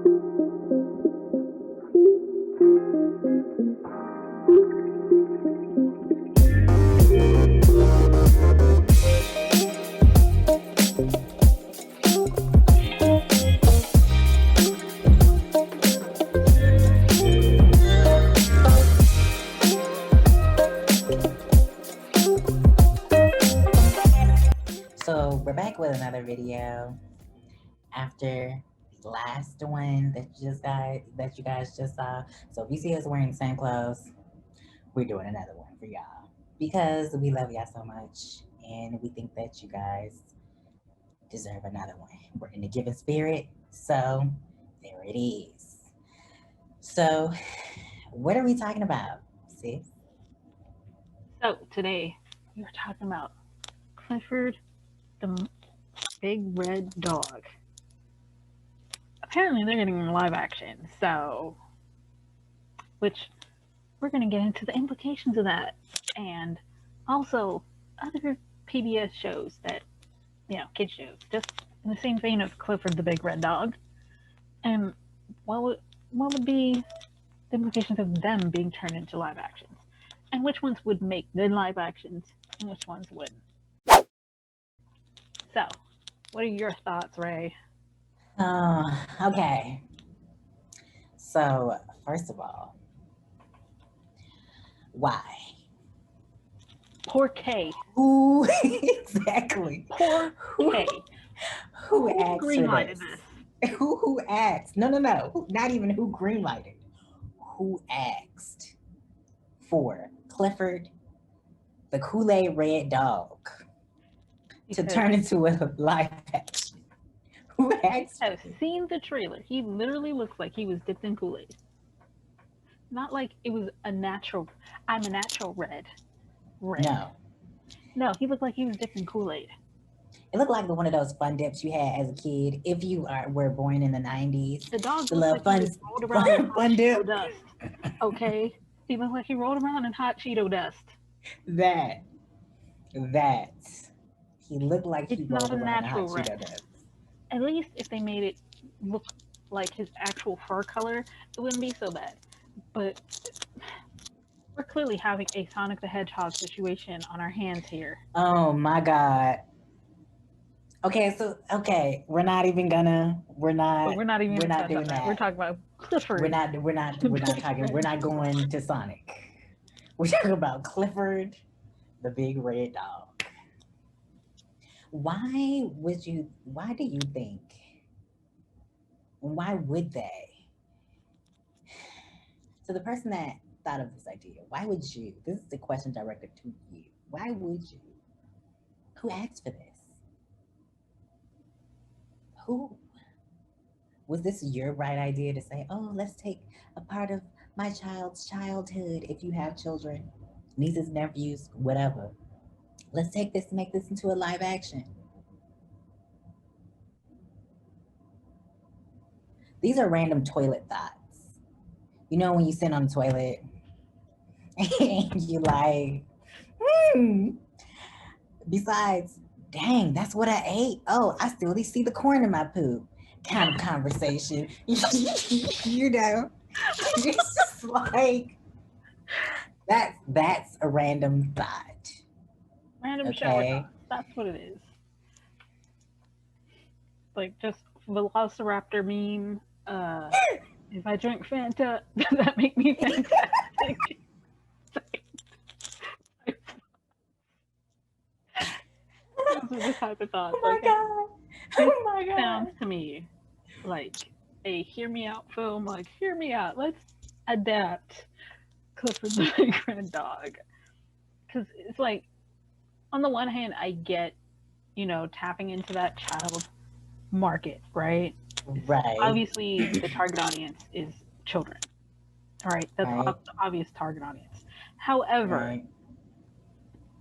So we're back with another video after the last one that you guys just saw. So if you see us wearing the same clothes, we're doing another one for y'all because we love y'all so much and we think that you guys deserve another one. We're in the giving spirit, so there it is. So what are we talking about, sis? So today we were talking about Clifford the Big Red Dog. Apparently they're getting live action, so which we're going to get into the implications of that, and also other PBS shows that, kid shows, just in the same vein of Clifford the Big Red Dog, and what would be the implications of them being turned into live actions, and which ones would make good live actions and which ones wouldn't. So, what are your thoughts, Raye? Okay. So first of all, why? Poor K. Who exactly? Poor K. Who asked for greenlighted this? Who asked? No. Not even who greenlighted. Who asked for Clifford, the Kool-Aid red dog, to turn into a live action? Who asked? I've seen the trailer. He literally looks like he was dipped in Kool-Aid. Not like it was a natural. I'm a natural red. No, he looked like he was dipped in Kool-Aid. It looked like one of those fun dips you had as a kid. If you were born in the 90s, the dog the little like rolled around in hot fun dip. Dust. Okay, he looked like he rolled around in hot Cheeto dust. That he looked like he rolled around in hot red. Cheeto dust. At least if they made it look like his actual fur color, it wouldn't be so bad. But we're clearly having a Sonic the Hedgehog situation on our hands here. Oh my God. Okay, we're not doing that. We're talking about Clifford. We're not going to Sonic. We're talking about Clifford, the Big Red Dog. Why do you think? Why would they? So the person that thought of this idea, why would you? This is the question directed to you. Why would you? Who asked for this? Who? Was this your bright idea to say, oh, let's take a part of my child's childhood, if you have children, nieces, nephews, whatever. Let's take this and make this into a live action. These are random toilet thoughts. You know when you sit on the toilet and you like, besides, dang, that's what I ate. Oh, I still see the corn in my poop. Kind of conversation. You know, it's just like that's a random thought. Random shower thought. That's what it is. Like just Velociraptor meme. If I drink Fanta, does that make me fantastic? Those are the type of thoughts. Oh my God. Sounds to me like a hear me out film. Like, hear me out. Let's adapt Clifford the Big Red Dog. Because it's like, on the one hand, I get, tapping into that child market, right? Right. Obviously, the target audience is children. All right, that's the obvious target audience. However,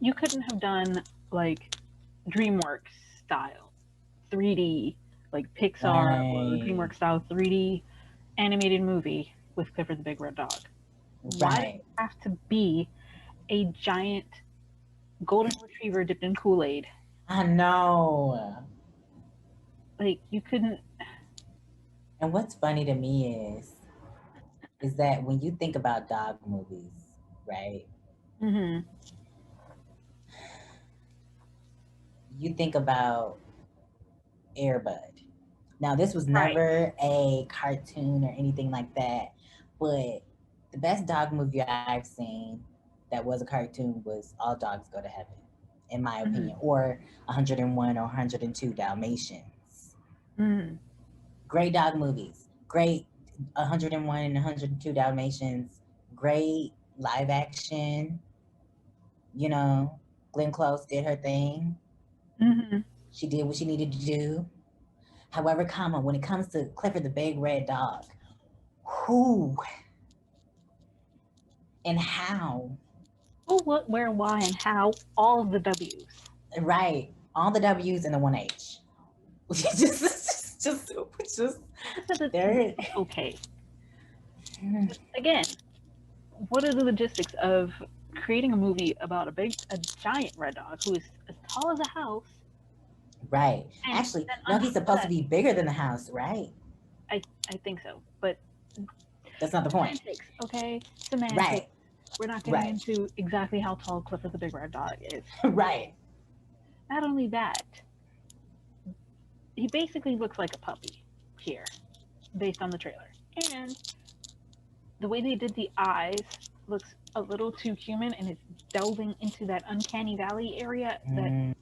you couldn't have done like DreamWorks style 3D, like Pixar or DreamWorks style 3D animated movie with Clifford the Big Red Dog. Why does it have to be a giant golden retriever dipped in Kool-Aid? I know. Like, you couldn't. And what's funny to me is that when you think about dog movies, right? Mm-hmm. You think about Airbud. Now, this was Right. never a cartoon or anything like that, but the best dog movie I've seen that was a cartoon was All Dogs Go to Heaven, in my opinion, Mm-hmm. or 101 or 102 Dalmatians. Mm-hmm. Great dog movies. Great 101 and 102 Dalmatians. Great live action. You know, Glenn Close did her thing. Mm-hmm. She did what she needed to do. However, when it comes to Clifford the Big Red Dog, who and how? Who, what, where, why, and how? All the W's. Right, all the W's and the one H. just there. Okay. Again, what are the logistics of creating a movie about a giant red dog who is as tall as a house? Right. And Actually, then no, on he's top of supposed to that, be bigger than the house, right? I think so. But That's not the point. semantics, okay? Semantics. Right. We're not getting Right. into exactly how tall Clifford the Big Red Dog is. Right. Not only that, he basically looks like a puppy here, based on the trailer. And the way they did the eyes looks a little too human, and it's delving into that uncanny valley area that, Mm.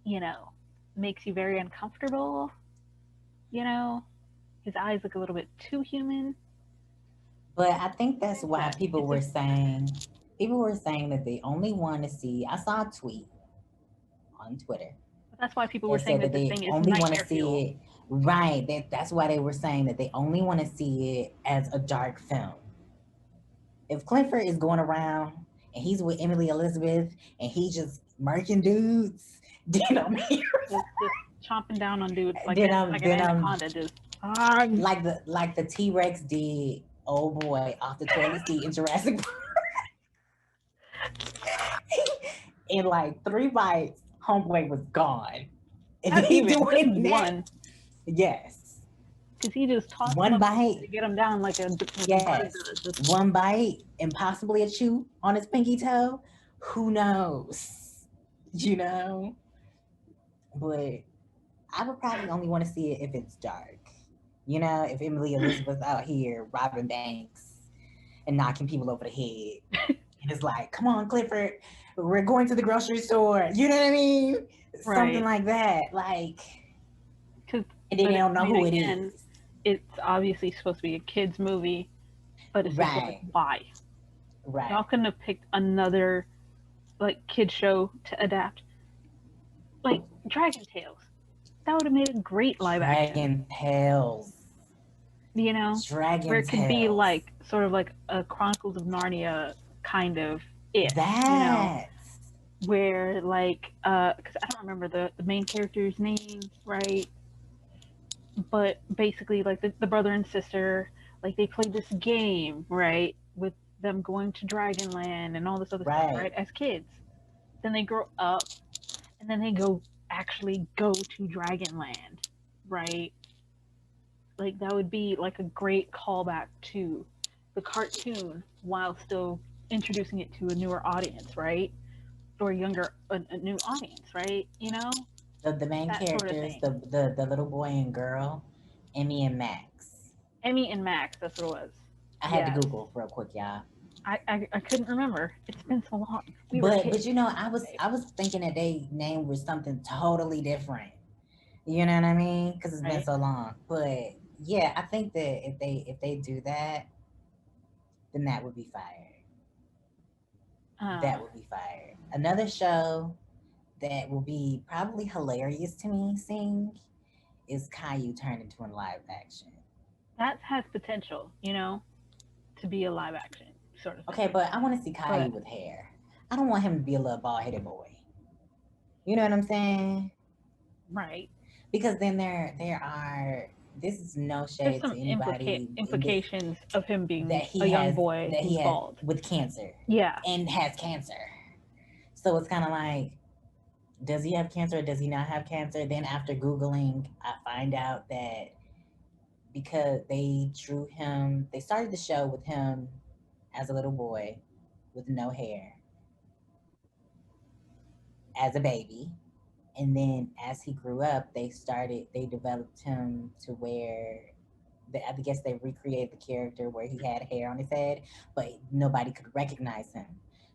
you know, makes you very uncomfortable. You know, his eyes look a little bit too human. But I think that's It's why that. It's just people were saying that they only want to see. I saw a tweet on Twitter that's why people were that saying said that that this they thing is only want to nightmare see fuel. it. Right. That's why they were saying that they only want to see it as a dark film. If Clifford is going around and he's with Emily Elizabeth and he's just murking dudes, then I'm here. Just chomping down on dudes then I'm like an then I'm anaconda. Just ah. like the T-Rex did. Oh boy, off the toilet seat in Jurassic Park. In like 3 bites, homeboy was gone. And Not then he even just doing that. one, Yes. because he just tossed him One up bite. to get him down like a bird Yes. does. Just One bite and possibly a chew on his pinky toe. Who knows? You know? But I would probably only want to see it if it's dark. You know, if Emily Elizabeth's out here robbing banks and knocking people over the head. And it's like, come on, Clifford, we're going to the grocery store. You know what I mean? Something right, like that. Like, because and then they don't know who it again, is. it's obviously supposed to be a kids movie, but it's just like Right. why Right. y'all couldn't have picked another like kid show to adapt, like Dragon Tales. That would have made a great live action. Dragon Tales. You know, where Dragon it could be Tales. like sort of like a Chronicles of Narnia kind of ish. You know, That. where like because I don't remember the main character's name, right? But basically like the brother and sister, like they played this game, right, with them going to Dragonland and all this other stuff, Right. right, as kids. Then they grow up and then they actually go to Dragonland, right? Like that would be like a great callback to the cartoon while still introducing it to a newer audience, right? Or a new audience, right? You know, The main that sort of characters, thing. the little boy and girl, Emmy and Max. Emmy and Max, that's what it was. I had to Yes. Google real quick, y'all. I couldn't remember. It's been so long. We were But kids. you know, I was thinking that they name was something totally different. You know what I mean? Because it's been Right. so long. But yeah, I think that if they do that, then that would be fire. Uh, That would be fire. Another show that will be probably hilarious to me seeing is Caillou turned into a live action. that has potential, you know, to be a live action sort of thing. Okay, but I want to see Caillou But with hair. I don't want him to be a little bald headed boy. You know what I'm saying? right. Because then there are, this is no There's shade some to anybody in this, implications of him being that a he young has boy that who's he had bald. with cancer Yeah. and has cancer. So it's kind of like, does he have cancer or does he not have cancer? Then after Googling, I find out that because they drew him. They started the show with him as a little boy with no hair, as a baby, and then as he grew up, they developed him to where I guess they recreated the character where he had hair on his head, but nobody could recognize him,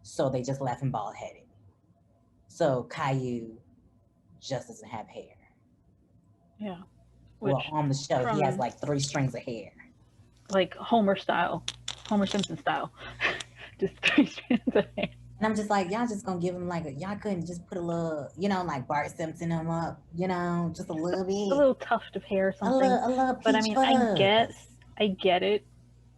so they just left him bald headed. So Caillou just doesn't have hair. Yeah. Well, on the show, he has like 3 strings of hair, like Homer Simpson style, just 3 strands of hair. And I'm just like, y'all just gonna give him like y'all couldn't just put a little, like Bart Simpson him up, just a little bit, a little tuft of hair or something. A little but I mean, I get it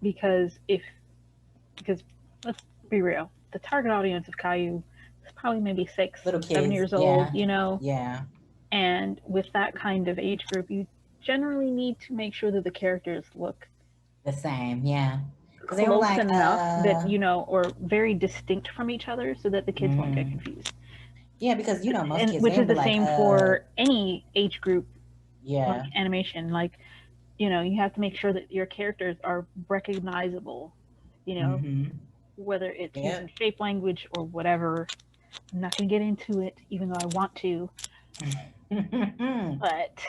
because let's be real, the target audience of Caillou is probably maybe 6, 7 years old, Yeah. And with that kind of age group, you generally need to make sure that the characters look the same, yeah. Close they were like, enough that or very distinct from each other, so that the kids won't get confused. Yeah, because most kids, which is the same for any age group. Yeah. Like animation, like you have to make sure that your characters are recognizable. Whether it's using shape language or whatever. I'm not gonna get into it, even though I want to. But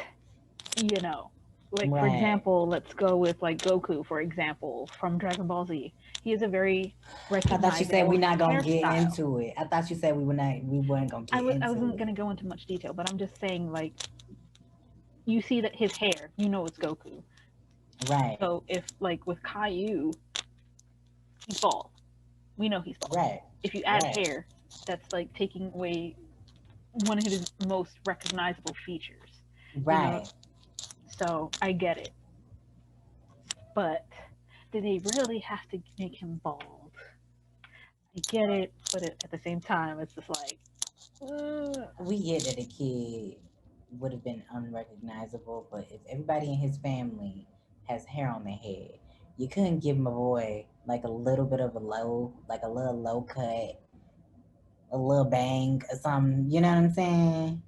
like for example, let's go with like Goku, for example, from Dragon Ball Z. He is a very recognizable. I thought you said we're not gonna get into it. I thought you said we weren't gonna get into it. I wasn't gonna go into much detail, but I'm just saying, like, you see that his hair, it's Goku. Right. So if like with Caillou, he's bald. We know he's bald. Right. If you add hair, that's like taking away one of his most recognizable features. Right. So I get it. But did they really have to make him bald? I get it, but at the same time, it's just like... We get that a kid would have been unrecognizable, but if everybody in his family has hair on their head, you couldn't give him a boy like a little bit of a little low cut, a little bang or something, you know what I'm saying?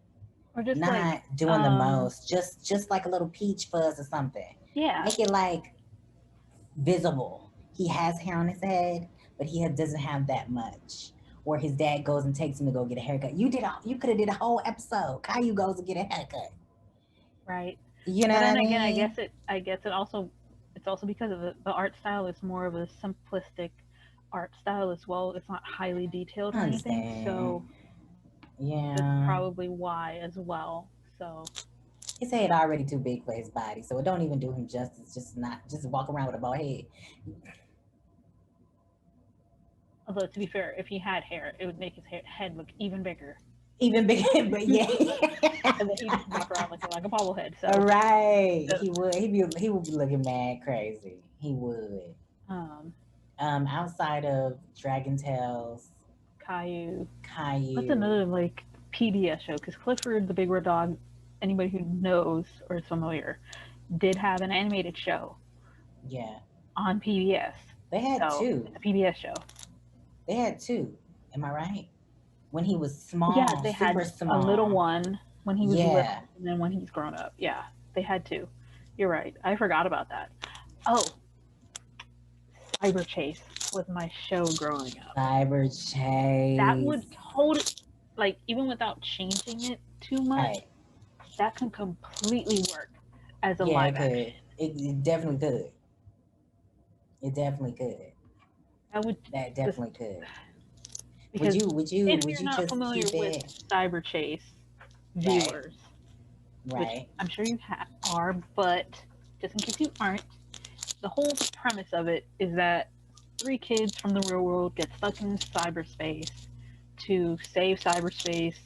Or just not like, doing the most, just like a little peach fuzz or something. Yeah. Make it like visible. He has hair on his head, but he doesn't have that much. Or his dad goes and takes him to go get a haircut. You could have did a whole episode. Caillou goes to get a haircut. Right. You know but what then I again, mean? I guess it's also because of the art style is more of a simplistic art style as well. It's not highly detailed or anything. So yeah, that's probably why as well. So his head already too big for his body, so it don't even do him justice. Just walk around with a bald head. Although to be fair, if he had hair, it would make his head look even bigger. Even bigger, but yeah. And then he'd walk around looking like a bobblehead. So right, he would. He would be looking mad crazy. He would. Outside of Dragon Tales, Caillou. That's another like PBS show, because Clifford the Big Red Dog, anybody who knows or is familiar, did have an animated show. Yeah. On PBS. They had 2. It's a PBS show. They had 2. Am I right? When he was small, yeah, they had small. A little one when he was little, and then when he's grown up. Yeah, they had 2. You're right. I forgot about that. Oh, Cyber Chase was my show growing up. Cyber Chase. That would totally, like, even without changing it too much, that can completely work as a live action. It definitely could. It definitely could. That definitely could. Because would you if you're not familiar with Cyber Chase, viewers, right? Which I'm sure you are, but just in case you aren't, the whole premise of it is that 3 kids from the real world get stuck in cyberspace to save cyberspace,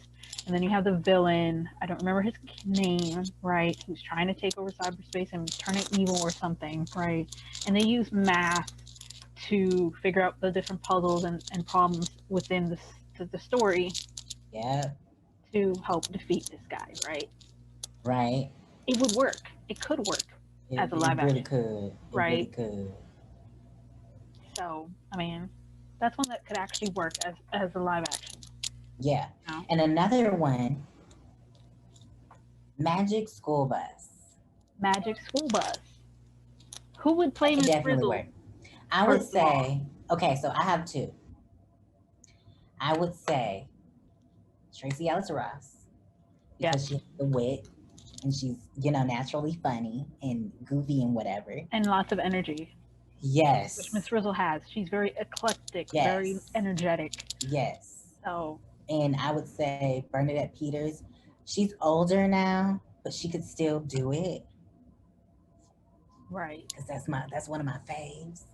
and then you have the villain. I don't remember his name, right? Who's trying to take over cyberspace and turn it evil or something, right? And they use math to figure out the different puzzles and problems within the story. Yeah. To help defeat this guy, right? Right. It would work. It could work as a live action. It really could. So, I mean, that's one that could actually work as a live action. Yeah. And another one, Magic School Bus. Magic School Bus. Who would play Miss definitely Frizzle? work. I would say, okay, so I have two. I would say Tracy Ellis Ross because she's the wit and she's, naturally funny and goofy and whatever. And lots of energy. Yes. Which Miss Frizzle has. She's very eclectic, very energetic. Yes. So. And I would say Bernadette Peters, she's older now, but she could still do it. Right. Because that's one of my faves.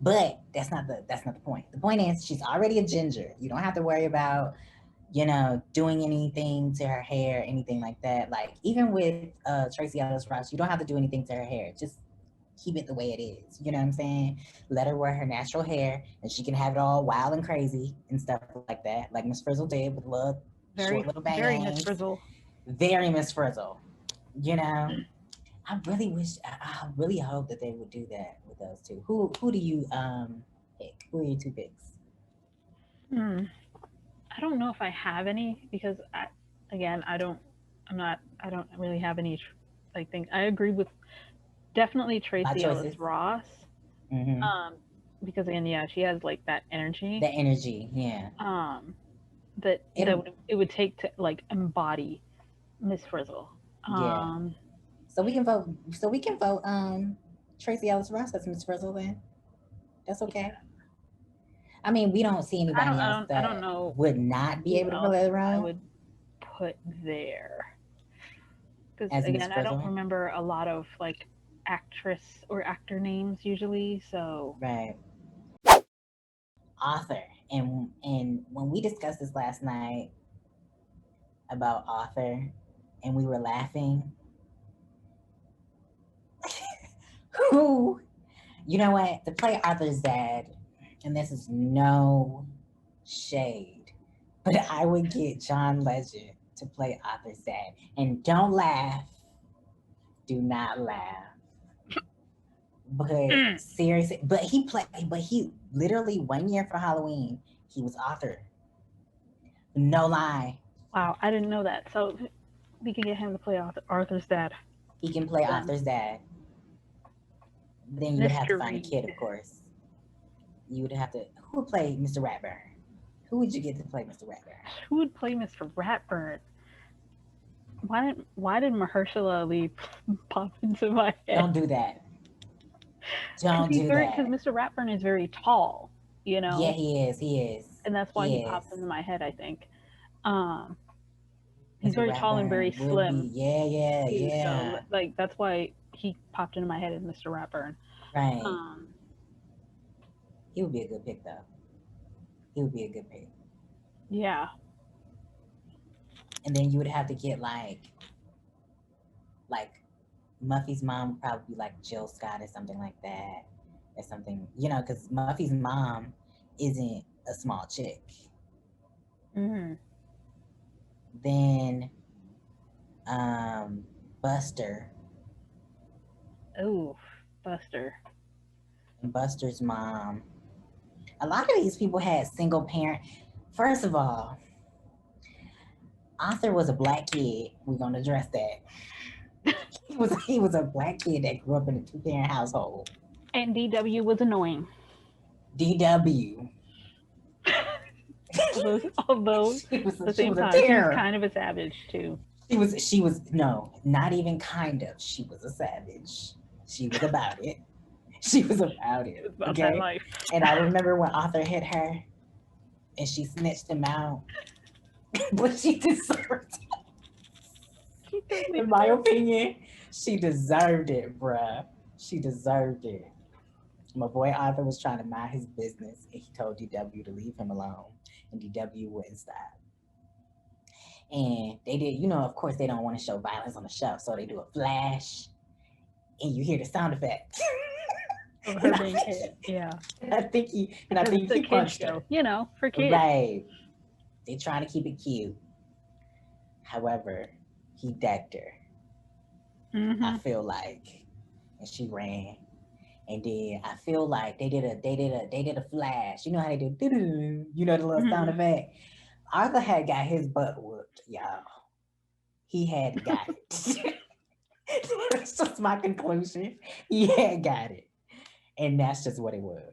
But that's not the point. The point is she's already a ginger. You don't have to worry about, doing anything to her hair, anything like that. Like even with Tracy Ellis Ross, you don't have to do anything to her hair. Just keep it the way it is. You know what I'm saying? Let her wear her natural hair, and she can have it all wild and crazy and stuff like that, like Miss Frizzle did with short little bangs. Very Miss Frizzle. Very Miss Frizzle. I really wish. I really hope that they would do that with those two. Who do you pick? Who are your two picks? I don't know if I have any because I don't really have any thing. I agree with definitely Tracy Ellis Ross. Mm-hmm. Because again, yeah, she has like that energy. The energy, yeah. That it would take to like embody Miss Frizzle. Yeah. So we can vote. Tracy Ellis Ross as Miss Frizzle then. That's okay. Yeah. I mean, we don't see anybody else that I don't know would not be able to play the role. I would put there because again, I don't remember a lot of like actress or actor names usually. So right. Author, and when we discussed this last night about author, and we were laughing. Who, you know what? To play Arthur's dad, and this is no shade, but I would get John Legend to play Arthur's dad. And don't laugh. Do not laugh. But seriously, but he literally 1 year for Halloween, he was Arthur. No lie. Wow, I didn't know that. So we can get him to play Arthur's dad. He can play Arthur's dad. Then you would have to find a kid, of course. You would have to. Who would play Mr. Ratburn? Who would you get to play Mr. Ratburn? Who would play Mr. Ratburn? Why did Mahershala Ali pop into my head? Don't do that. Don't do that. Because Mr. Ratburn is very tall, you know. Yeah, he is. And that's why he popped into my head, I think. He's very tall and very slim. Yeah. So, like that's why he popped into my head as Mr. Ratburn. Right. He would be a good pick, though. He would be a good pick. Yeah. And then you would have to get like Muffy's mom would probably be like Jill Scott or something like that, or something, because Muffy's mom isn't a small chick. Mm-hmm. Then Buster. Oh, Buster. And Buster's mom. A lot of these people had single parent. First of all, Arthur was a black kid. We're gonna address that. He was a black kid that grew up in a 2-parent household. And DW was annoying. DW. Although at the same time, she was kind of a savage too. She was no, not even kind of. She was a savage. She was about it. She was about it. About that life. And I remember when Arthur hit her, and she snitched him out, but she deserved it. In my opinion, she deserved it, bruh. She deserved it. My boy Arthur was trying to mind his business, and he told DW to leave him alone, and DW wouldn't stop. And they did, of course, they don't want to show violence on the show, so they do a flash, and you hear the sound effect. Her being hit, yeah. And I think he punched her. For kids. Right. They trying to keep it cute. However, he decked her. Mm-hmm. I feel like, and she ran. And then I feel like they did a flash. You know how they do, the little sound effect. Arthur had got his butt whooped, y'all. He had got it. That's just my conclusion. He had got it. And that's just what it was.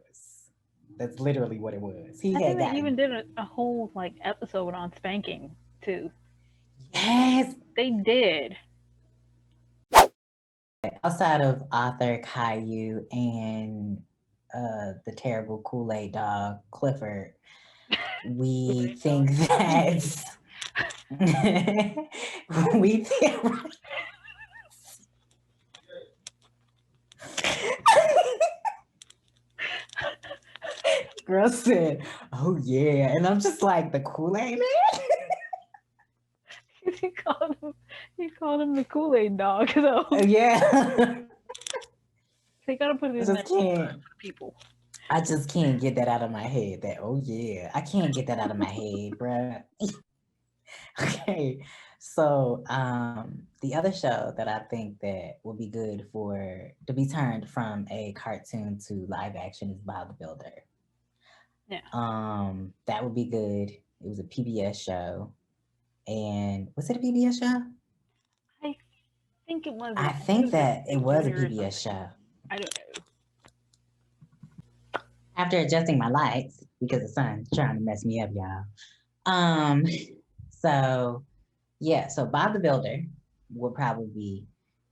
That's literally what it was. He I think had they even gotten. did a whole like episode on spanking too. Yes. They did. Outside of author Caillou and the terrible Kool-Aid dog Clifford, we think that we think girl said, "Oh yeah," and I'm just like the Kool-Aid man. He called him the Kool-Aid dog though. Yeah. They gotta put it I in there just can't. for people. I just can't get that out of my head. That oh yeah, I can't get that out of my head, bruh. Okay, so the other show that I think that would be good for to be turned from a cartoon to live action is Bob the Builder. Yeah. That would be good. It was a PBS show, and was it a PBS show? I think it was. I think that it was a PBS show. I don't know. After adjusting my lights because the sun's trying to mess me up, y'all. So yeah, so Bob the Builder would probably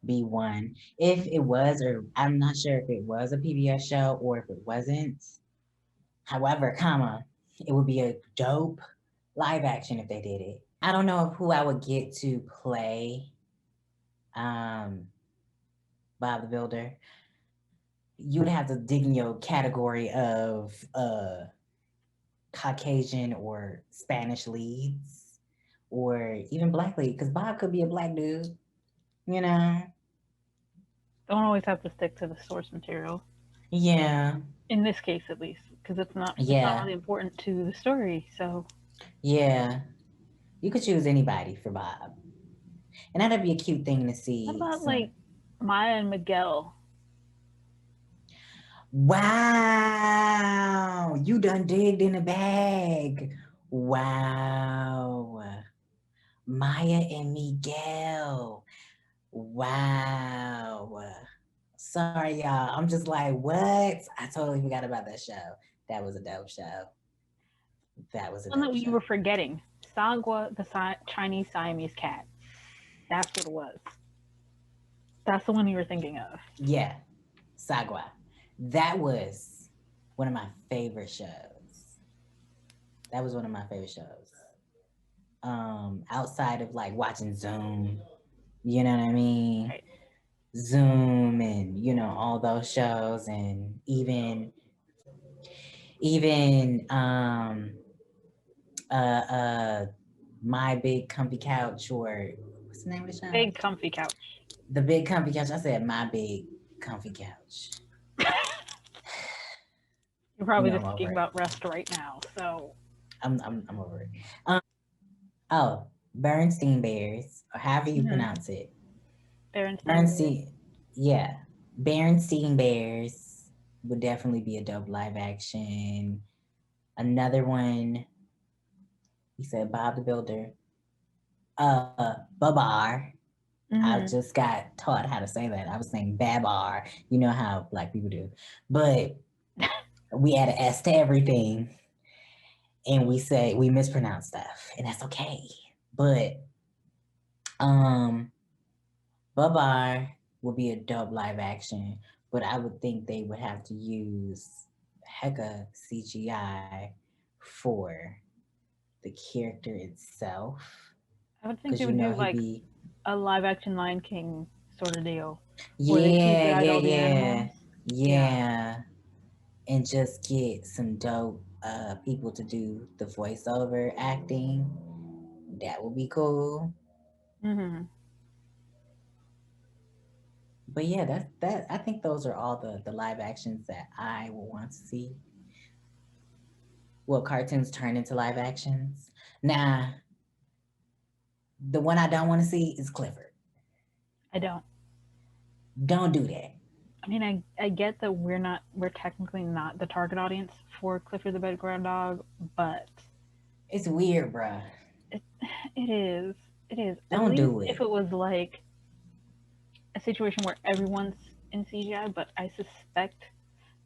be one. If it was, or I'm not sure if it was a PBS show or if it wasn't. However, it would be a dope live action if they did it. I don't know who I would get to play um, Bob the Builder. You would have to dig in your category of Caucasian or Spanish leads or even black lead because Bob could be a black dude, you know? Don't always have to stick to the source material. Yeah. In this case, at least, because it's not really important to the story. So. Yeah, you could choose anybody for Bob, and that'd be a cute thing to see. What about like Maya and Miguel? Wow, you done digged in the bag. Wow, Maya and Miguel. Wow. Sorry, y'all. I'm just like, what? I totally forgot about that show. That was a dope show. That was a dope show. You were forgetting. Sagwa, the Chinese Siamese cat. That's what it was. That's the one you were thinking of. Yeah, Sagwa. That was one of my favorite shows. That was one of my favorite shows. Outside of like watching Zoom, you know what I mean? Right. Zoom and all those shows, and even My Big Comfy Couch, or what's the name of the show? Big Comfy Couch. The Big Comfy Couch. I said My Big Comfy Couch. You're probably just thinking about rest right now, so I'm over it. Bernstein Bears, or however you pronounce it. Bernstein. Yeah, Bernstein Bears would definitely be a dope live action. Another one, he said Bob the Builder. Babar. I just got taught how to say that. I was saying Babar. You know how black people do. But we add an S to everything. And we mispronounce stuff. And that's okay. But Babar would be a dope live action. But I would think they would have to use hecka CGI for the character itself. I would think they would do like a live action Lion King sort of deal. Yeah. And just get some dope people to do the voiceover acting. That would be cool. But yeah, that I think those are all the live actions that I will want to see. Well, cartoons turn into live actions. Now, the one I don't want to see is Clifford. I don't. Don't do that. I mean, I get that we're technically not the target audience for Clifford the Big Brown Dog, but it's weird, bruh. It is. Don't do it. If it was like a situation where everyone's in CGI, but I suspect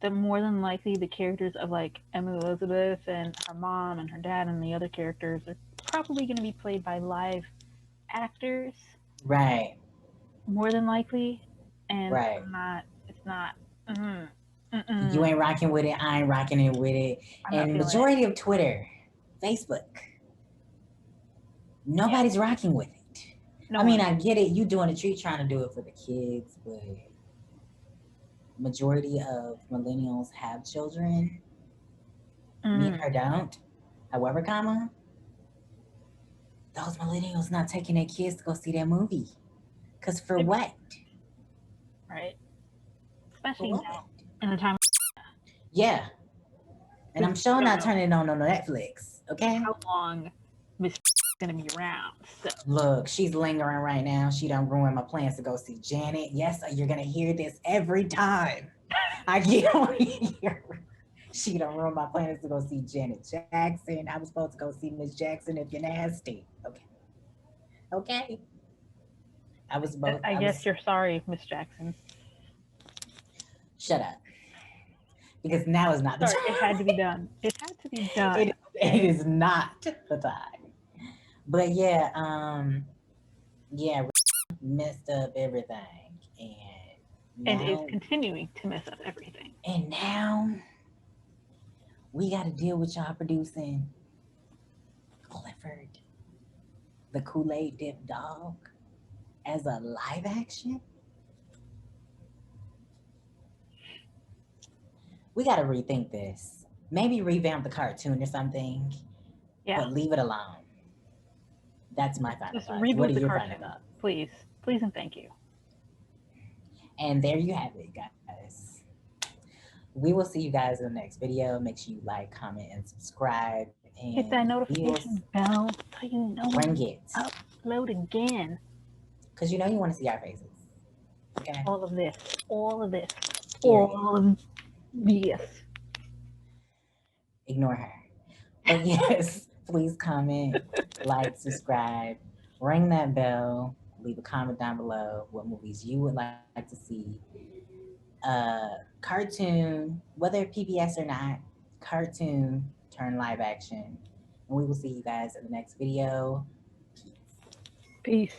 that more than likely the characters of like Emily Elizabeth and her mom and her dad and the other characters are probably going to be played by live actors. Right. More than likely. And right. It's not. You ain't rocking with it. I ain't rocking it with it. And majority of Twitter, Facebook, nobody's rocking with it. No, I mean, I get it. You doing a treat, trying to do it for the kids, but majority of millennials have children. Me and her don't. However, those millennials not taking their kids to go see that movie. Because for what? Right. Especially now, in the time. Yeah. And I'm sure not turning it on Netflix. Okay. How long Miss gonna be around? So. Look, she's lingering right now. She done ruined my plans to go see Janet. Yes, you're gonna hear this every time I get on here. She done ruined my plans to go see Janet Jackson. I was supposed to go see Miss Jackson if you're nasty. Okay. Okay. I guess you're sorry, Miss Jackson. Shut up. Because now is not the time. It had to be done. It had to be done. It is not the time. But yeah, messed up everything. And is continuing to mess up everything. And now we got to deal with y'all producing Clifford, the Kool-Aid dip dog, as a live action. We got to rethink this. Maybe revamp the cartoon or something. Yeah. But leave it alone. That's my final thought. What are your final thoughts? Please and thank you. And there you have it, guys. We will see you guys in the next video. Make sure you like, comment, and subscribe. And hit that notification bell so you know when it upload again. Because you know you want to see our faces. Okay. All of this. Yes. Ignore her. But yes, please comment, like, subscribe, ring that bell, leave a comment down below what movies you would like to see. Cartoon, whether PBS or not, cartoon turn live action. And we will see you guys in the next video. Peace.